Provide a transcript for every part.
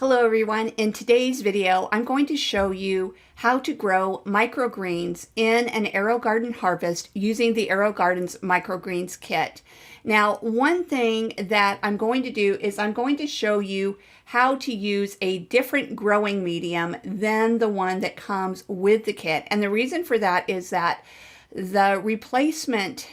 Hello everyone. In today's video, I'm going to show you how to grow microgreens in an AeroGarden harvest using the AeroGarden's Microgreens Kit. Now, one thing that I'm going to do is I'm going to show you how to use a different growing medium than the one that comes with the kit. And the reason for that is that the replacement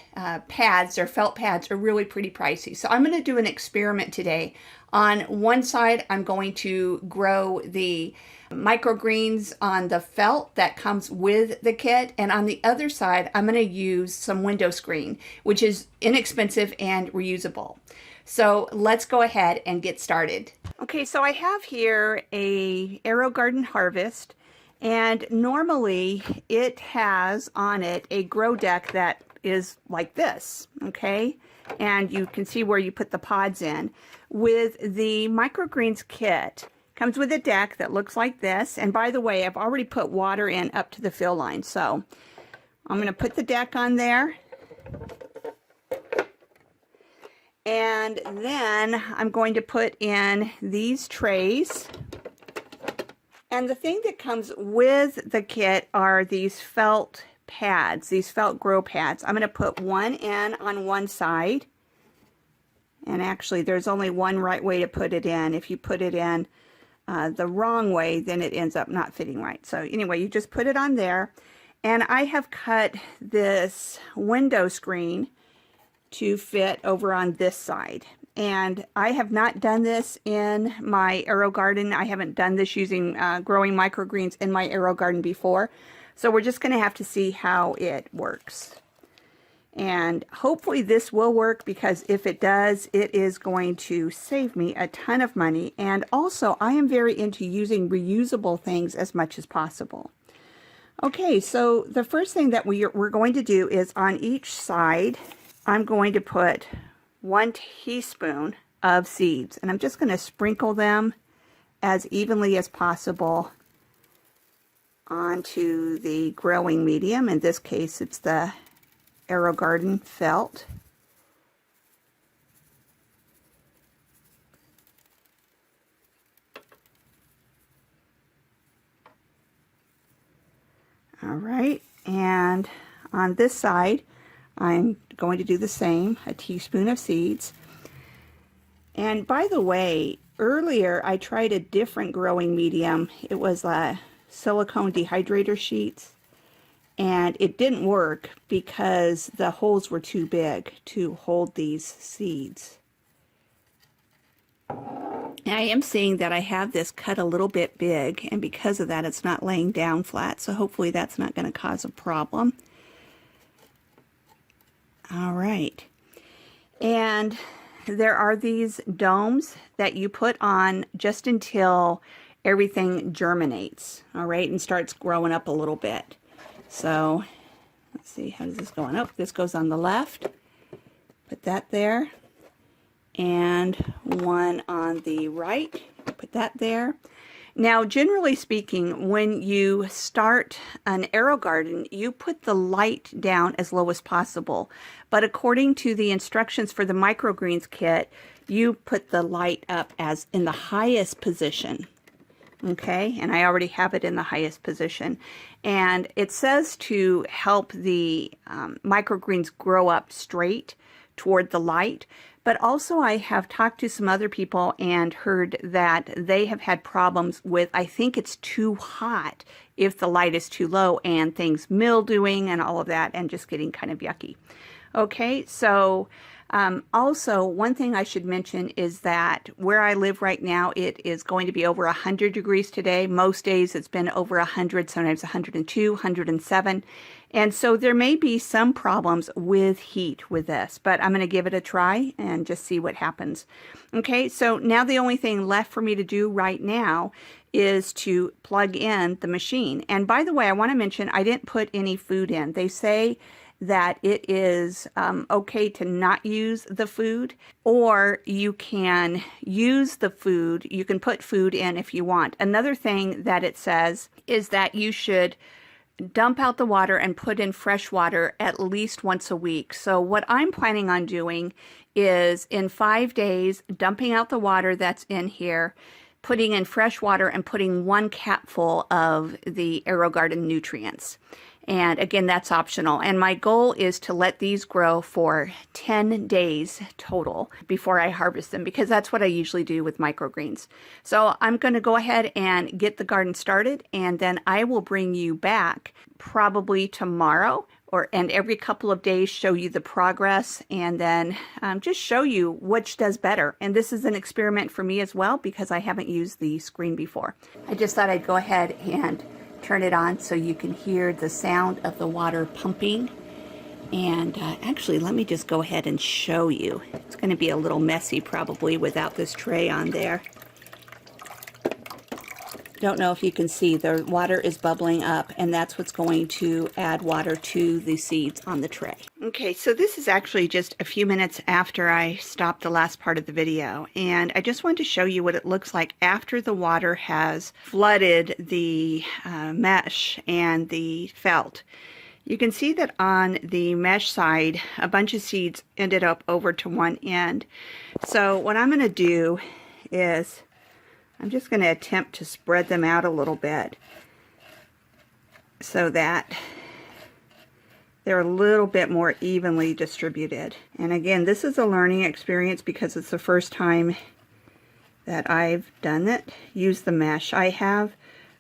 pads or felt pads are really pretty pricey. So I'm going to do an experiment today. On one side, I'm going to grow the microgreens on the felt that comes with the kit. And on the other side, I'm going to use some window screen, which is inexpensive and reusable. So let's go ahead and get started. Okay, so I have here a AeroGarden Harvest. And normally it has on it a grow deck that is like this, okay? And you can see where you put the pods in. With the Microgreens Kit, comes with a deck that looks like this. And by the way, I've already put water in up to the fill line. So I'm going to put the deck on there. And then I'm going to put in these trays. And the thing that comes with the kit are these felt pads, these felt grow pads. I'm going to put one in on one side. And actually, there's only one right way to put it in. If you put it in the wrong way, then it ends up not fitting right. So anyway, you just put it on there. And I have cut this window screen to fit over on this side. And I have not done this in my AeroGarden. I haven't done this using growing microgreens in my AeroGarden before. So we're just going to have to see how it works. And hopefully this will work, because if it does, it is going to save me a ton of money. And also, I am very into using reusable things as much as possible. Okay, so the first thing that we're going to do is on each side, I'm going to put 1 teaspoon of seeds, and I'm just going to sprinkle them as evenly as possible onto the growing medium. In this case, it's the AeroGarden felt. All right, and on this side, I'm going to do the same, a teaspoon of seeds. And by the way, earlier I tried a different growing medium. It was silicone dehydrator sheets, and it didn't work because the holes were too big to hold these seeds. I am seeing that I have this cut a little bit big, and because of that it's not laying down flat, so hopefully that's not going to cause a problem. All right, and there are these domes that you put on just until everything germinates, all right, and starts growing up a little bit. So let's see, how does this go on? Oh, this goes on the left. Put that there. And one on the right. Put that there. Now, generally speaking, when you start an AeroGarden, you put the light down as low as possible. But according to the instructions for the Microgreens Kit, you put the light up as in the highest position. Okay, and I already have it in the highest position. And it says to help the microgreens grow up straight toward the light. But also I have talked to some other people and heard that they have had problems with, I think it's too hot if the light is too low, and things mildewing and all of that, and just getting kind of yucky. Okay, so also one thing I should mention is that where I live right now, it is going to be over 100 degrees today. Most days it's been over 100, sometimes 102, 107. And so there may be some problems with heat with this, but I'm going to give it a try and just see what happens. Okay, so now the only thing left for me to do right now is to plug in the machine. And by the way, I want to mention I didn't put any food in. They say that it is okay to not use the food, or you can use the food. You can put food in if you want. Another thing that it says is that you should dump out the water and put in fresh water at least once a week. So what I'm planning on doing is in 5 days, dumping out the water that's in here, putting in fresh water and putting 1 capful of the AeroGarden nutrients. And again, that's optional. And my goal is to let these grow for 10 days total before I harvest them, because that's what I usually do with microgreens. So I'm going to go ahead and get the garden started, and then I will bring you back probably tomorrow and every couple of days, show you the progress, and then just show you which does better. And this is an experiment for me as well, because I haven't used the screen before. I just thought I'd go ahead and turn it on so you can hear the sound of the water pumping. And actually, let me just go ahead and show you. It's going to be a little messy probably without this tray on there. Don't know if you can see, the water is bubbling up, and that's what's going to add water to the seeds on the tray. Okay, so this is actually just a few minutes after I stopped the last part of the video, and I just wanted to show you what it looks like after the water has flooded the mesh and the felt. You can see that on the mesh side, a bunch of seeds ended up over to one end. So what I'm going to do is I'm just going to attempt to spread them out a little bit so that they're a little bit more evenly distributed. And again, this is a learning experience because it's the first time that I've done it, used the mesh. I have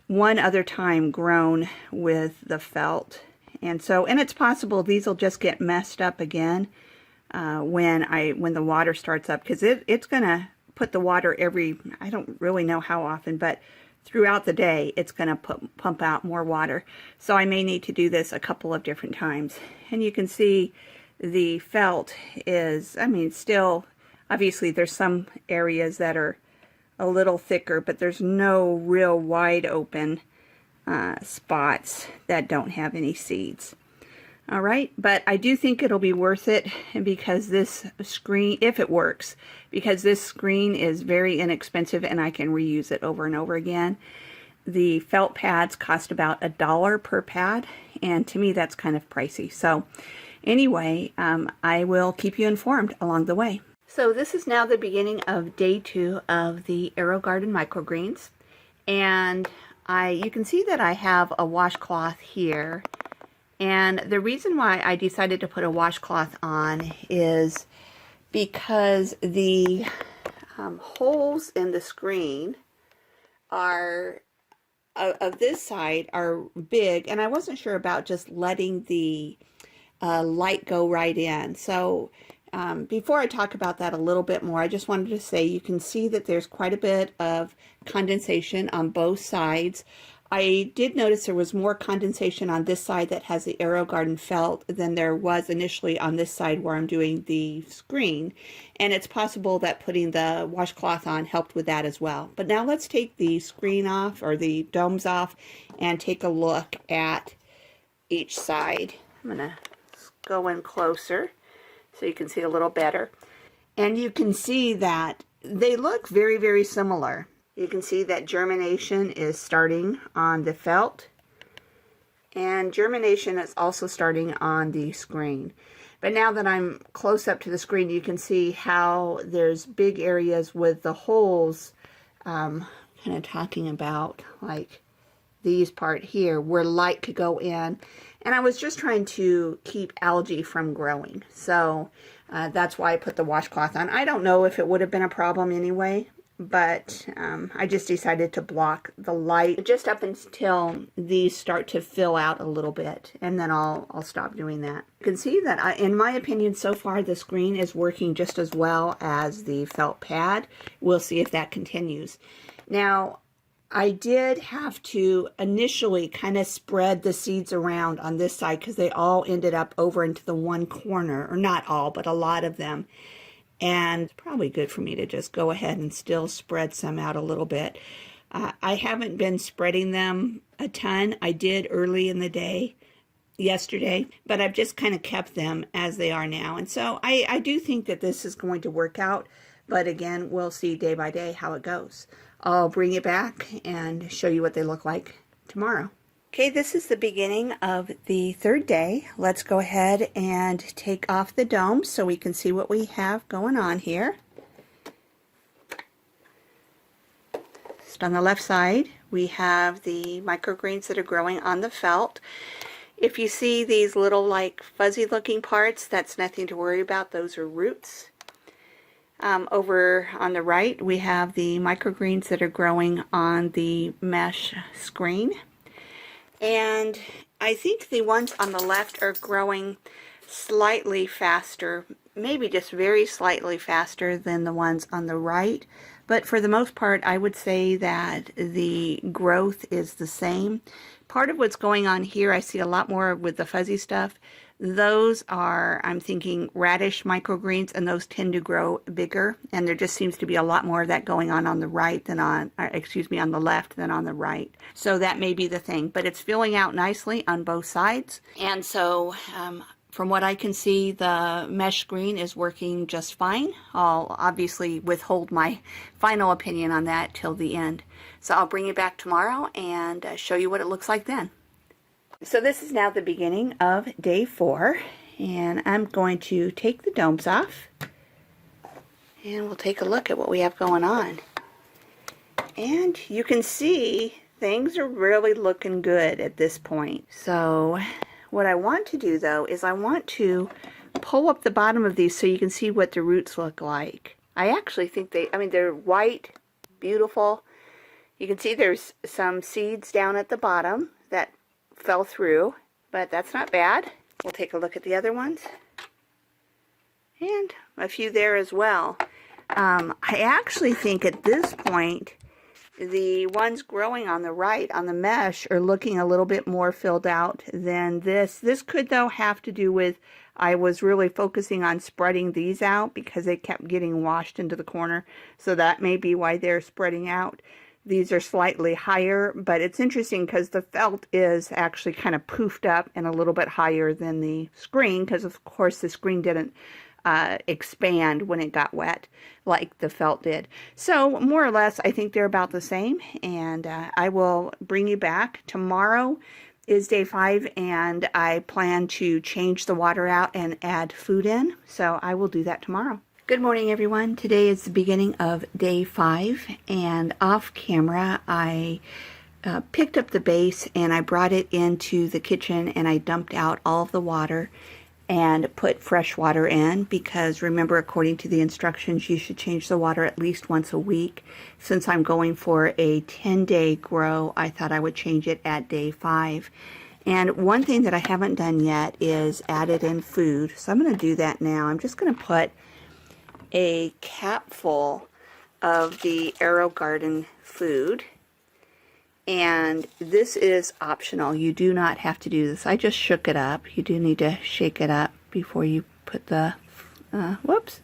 one other time grown with the felt. And it's possible these will just get messed up again when the water starts up, because it's going to put the water I don't really know how often, but throughout the day it's going to pump out more water. So I may need to do this a couple of different times. And you can see the felt is, still, obviously there's some areas that are a little thicker, but there's no real wide open spots that don't have any seeds. All right, but I do think it'll be worth it, because this screen, if it works, because this screen is very inexpensive and I can reuse it over and over again. The felt pads cost about $1 per pad, and to me that's kind of pricey. So anyway, I will keep you informed along the way. So this is now the beginning of day 2 of the AeroGarden Microgreens, and you can see that I have a washcloth here. And the reason why I decided to put a washcloth on is because the holes in the screen of this side are big, and I wasn't sure about just letting the light go right in. So before I talk about that a little bit more, I just wanted to say you can see that there's quite a bit of condensation on both sides. I did notice there was more condensation on this side that has the AeroGarden felt than there was initially on this side where I'm doing the screen. And it's possible that putting the washcloth on helped with that as well. But now let's take the screen off, or the domes off, and take a look at each side. I'm going to go in closer so you can see a little better. And you can see that they look very, very similar. You can see that germination is starting on the felt, and germination is also starting on the screen. But now that I'm close up to the screen, you can see how there's big areas with the holes, kind of talking about like these part here where light could go in. And I was just trying to keep algae from growing. So that's why I put the washcloth on. I don't know if it would have been a problem anyway, but I just decided to block the light just up until these start to fill out a little bit, and then I'll stop doing that. You can see that in my opinion so far the screen is working just as well as the felt pad. We'll see if that continues. Now I did have to initially kind of spread the seeds around on this side because they all ended up over into the one corner, or not all, but a lot of them. And it's probably good for me to just go ahead and still spread some out a little bit. I haven't been spreading them a ton. I did early in the day yesterday, but I've just kind of kept them as they are now. And so I do think that this is going to work out, but again, we'll see day by day how it goes. I'll bring it back and show you what they look like tomorrow. Okay, this is the beginning of the third day. Let's go ahead and take off the dome so we can see what we have going on here. So on the left side, we have the microgreens that are growing on the felt. If you see these little like fuzzy looking parts, that's nothing to worry about. Those are roots. Over on the right, we have the microgreens that are growing on the mesh screen. And I think the ones on the left are growing slightly faster, maybe just very slightly faster than the ones on the right. But for the most part, I would say that the growth is the same. Part of what's going on here, I see a lot more with the fuzzy stuff. Those are, I'm thinking, radish microgreens, and those tend to grow bigger. And there just seems to be a lot more of that going on the right than on the left than on the right. So that may be the thing. But it's filling out nicely on both sides. And so from what I can see, the mesh screen is working just fine. I'll obviously withhold my final opinion on that till the end. So I'll bring you back tomorrow and show you what it looks like then. So this is now the beginning of day 4, and I'm going to take the domes off and we'll take a look at what we have going on. And you can see things are really looking good at this point. So what I want to do though is I want to pull up the bottom of these so you can see what the roots look like. I actually think they're white, beautiful. You can see there's some seeds down at the bottom that fell through, but that's not bad. We'll take a look at the other ones. And a few there as well. I actually think at this point, the ones growing on the right, on the mesh, are looking a little bit more filled out than this. This could, though, have to do with I was really focusing on spreading these out because they kept getting washed into the corner. So that may be why they're spreading out. These are slightly higher, but it's interesting because the felt is actually kind of poofed up and a little bit higher than the screen because, of course, the screen didn't expand when it got wet like the felt did. So more or less, I think they're about the same, and I will bring you back. Tomorrow is day 5, and I plan to change the water out and add food in, so I will do that tomorrow. Good morning, everyone. Today is the beginning of day 5, and off camera I picked up the base and I brought it into the kitchen and I dumped out all of the water and put fresh water in because remember, according to the instructions, you should change the water at least once a week. Since I'm going for a 10-day grow, I thought I would change it at day 5. And one thing that I haven't done yet is added in food, so I'm going to do that now. I'm just going to put a cap full of the AeroGarden food, and this is optional. You do not have to do this. I just shook it up. You do need to shake it up before you put the whoops.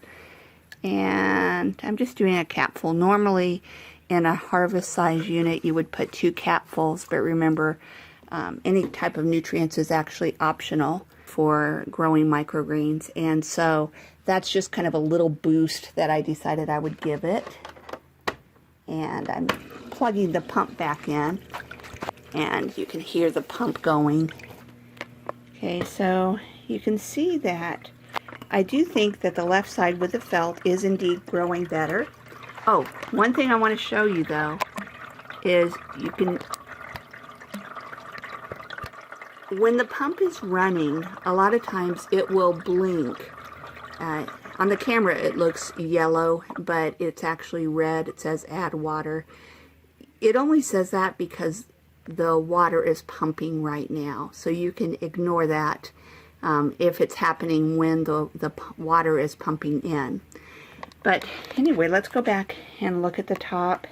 And I'm just doing a capful. Normally in a harvest size unit you would put 2 capfuls, but remember any type of nutrients is actually optional for growing microgreens, and so that's just kind of a little boost that I decided I would give it. And I'm plugging the pump back in, and you can hear the pump going. Okay, so you can see that I do think that the left side with the felt is indeed growing better. Oh, one thing I want to show you though is you can, when the pump is running, a lot of times it will blink. On the camera it looks yellow, but it's actually red. It says add water. It only says that because the water is pumping right now, so you can ignore that if it's happening when the water is pumping in. But anyway, let's go back and look at the top.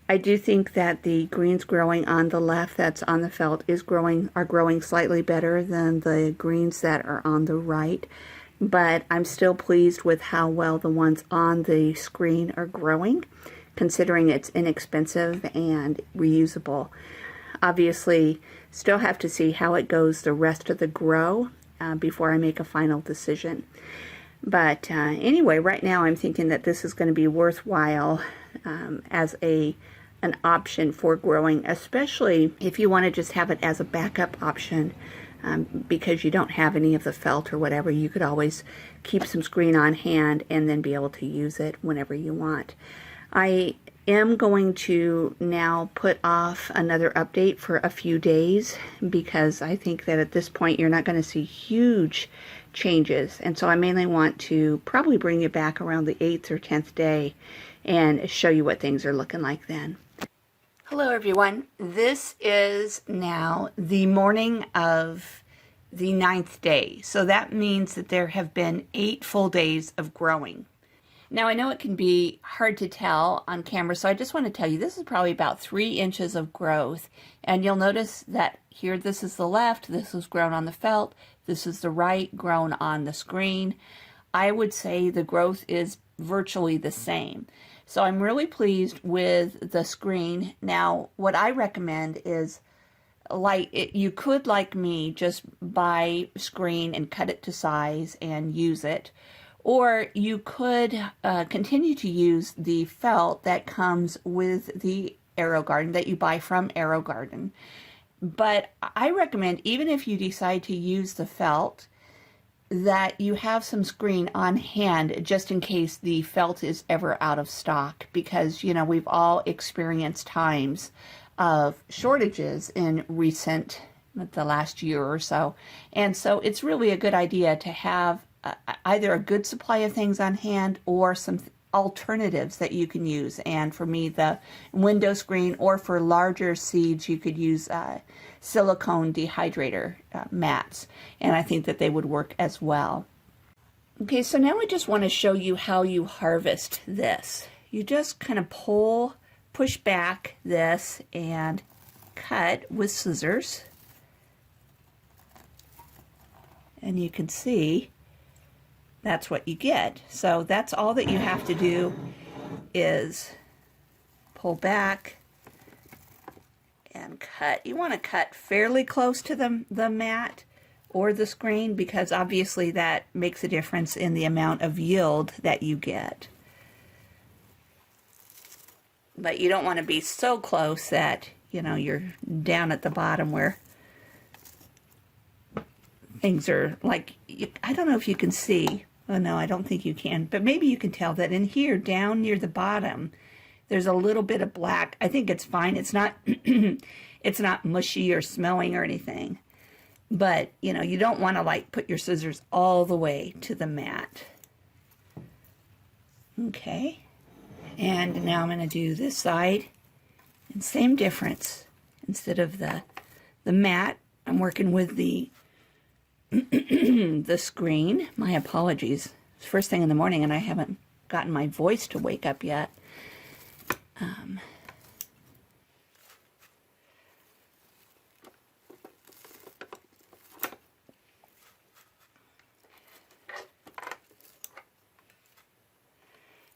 I do think that the greens growing on the left, that's on the felt, are growing slightly better than the greens that are on the right. But I'm still pleased with how well the ones on the screen are growing, considering it's inexpensive and reusable. Obviously, still have to see how it goes the rest of the grow before I make a final decision. But anyway, right now I'm thinking that this is going to be worthwhile as an option for growing, especially if you want to just have it as a backup option. Because you don't have any of the felt or whatever, you could always keep some screen on hand and then be able to use it whenever you want. I am going to now put off another update for a few days because I think that at this point you're not going to see huge changes, and so I mainly want to probably bring you back around the 8th or 10th day and show you what things are looking like then. Hello everyone, this is now the morning of the 9th day, so that means that there have been 8 full days of growing. Now I know it can be hard to tell on camera, so I just want to tell you this is probably about 3 inches of growth, and you'll notice that here this is the left, this was grown on the felt, this is the right, grown on the screen. I would say the growth is virtually the same. So I'm really pleased with the screen. Now what I recommend is, you could, like me, just buy screen and cut it to size and use it. Or you could continue to use the felt that comes with the AeroGarden that you buy from AeroGarden. But I recommend, even if you decide to use the felt, that you have some screen on hand just in case the felt is ever out of stock, because, you know, we've all experienced times of shortages in the last year or so. And so it's really a good idea to have either a good supply of things on hand or some alternatives that you can use. And for me, the window screen, or for larger seeds, you could use silicone dehydrator mats, and I think that they would work as well. Okay, so now I just want to show you how you harvest this. You just kind of push back this and cut with scissors, and you can see that's what you get. So that's all that you have to do, is pull back and cut. You want to cut fairly close to the mat or the screen, because obviously that makes a difference in the amount of yield that you get. But you don't want to be so close that, you know, you're down at the bottom where things are like, I don't know if you can see. Oh no, I don't think you can, but maybe you can tell that in here down near the bottom there's a little bit of black. I think it's fine. It's not it's not mushy or smelling or anything, but you know, you don't want to like put your scissors all the way to the mat. Okay, and now I'm going to do this side, and same difference. Instead of the mat, I'm working with the the screen. My apologies. It's first thing in the morning and I haven't gotten my voice to wake up yet.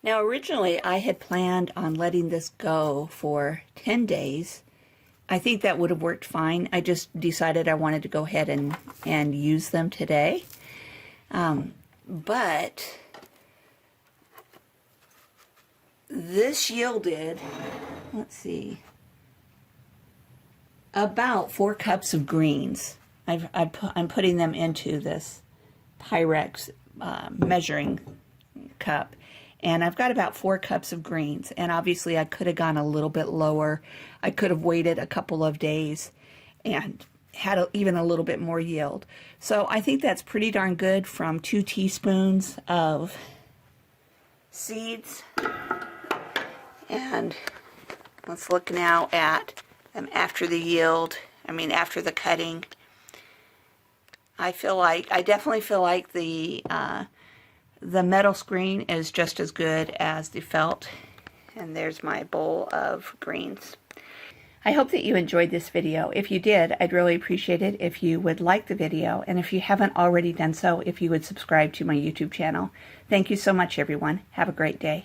Now originally I had planned on letting this go for 10 days. I think that would have worked fine. I just decided I wanted to go ahead and use them today. But this yielded, let's see, about 4 cups of greens. I'm putting them into this Pyrex measuring cup. And I've got about 4 cups of greens, and obviously I could have gone a little bit lower. I could have waited a couple of days and had even a little bit more yield. So I think that's pretty darn good from 2 teaspoons of seeds. And let's look now at after the yield, after the cutting. I definitely feel like the metal screen is just as good as the felt. And there's my bowl of greens. I hope that you enjoyed this video. If you did, I'd really appreciate it if you would like the video, and if you haven't already done so, if you would subscribe to my YouTube channel. Thank you so much, everyone. Have a great day.